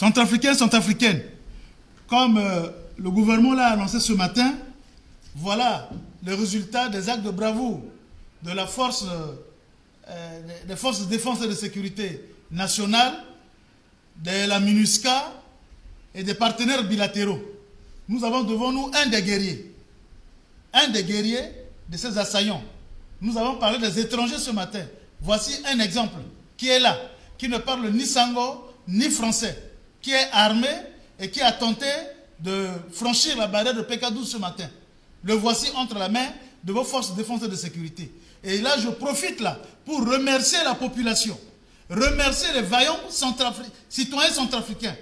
Centrafricains, centrafricaines, comme le gouvernement l'a annoncé ce matin, voilà le résultat des actes de bravoure de la force, des forces de défense et de sécurité nationale, de la MINUSCA et des partenaires bilatéraux. Nous avons devant nous un des guerriers de ces assaillants. Nous avons parlé des étrangers ce matin. Voici un exemple qui est là, qui ne parle ni sango ni français, qui est armé et qui a tenté de franchir la barrière de PK12 ce matin. Le voici entre la main de vos forces de défense et de sécurité. Et là, je profite là pour remercier la population, remercier les vaillants citoyens centrafricains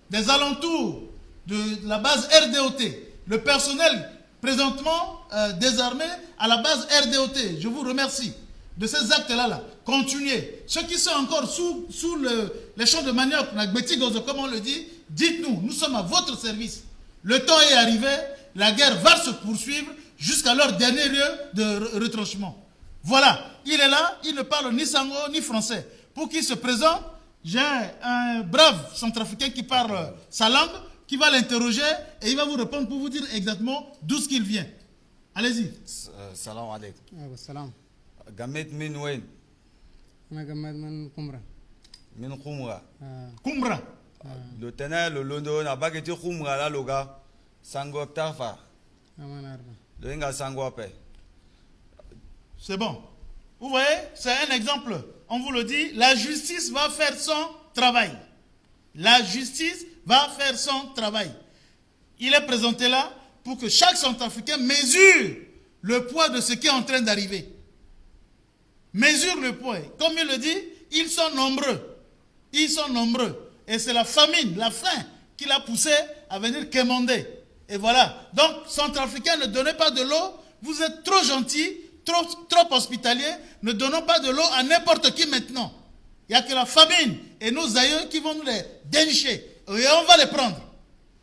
des alentours de la base RDOT, le personnel présentement désarmé à la base RDOT. Je vous remercie de ces actes-là. Continuez. Ceux qui sont encore sous les champs de manioc, comme on le dit, dites-nous, nous sommes à votre service. Le temps est arrivé, la guerre va se poursuivre jusqu'à leur dernier lieu de retranchement. Voilà, il est là, il ne parle ni sango ni français. Pour qu'il se présente, j'ai un brave centrafricain qui parle sa langue, qui va l'interroger et il va vous répondre pour vous dire exactement d'où ce qu'il vient. Allez-y. Salam alaikum. Salam. Gamet min wen? Gamet min Kumra. Min Kumra. Kumra. Le tenant, le londo, n'a pas été Kumra là, le gars. Sango Tafa. Le Inga Sango Pe. C'est bon. Vous voyez, c'est un exemple. On vous le dit, la justice va faire son travail. La justice va faire son travail. Il est présenté là pour que chaque Centrafricain mesure le poids de ce qui est en train d'arriver. Mesure le poids. Comme il le dit, ils sont nombreux. Ils sont nombreux. Et c'est la famine, la faim qui l'a poussé à venir quémander. Et voilà. Donc, Centrafricains, ne donnez pas de l'eau. Vous êtes trop gentils, trop hospitaliers. Ne donnons pas de l'eau à n'importe qui maintenant. Il n'y a que la famine et nos aïeux qui vont nous les dénicher. Et on va les prendre.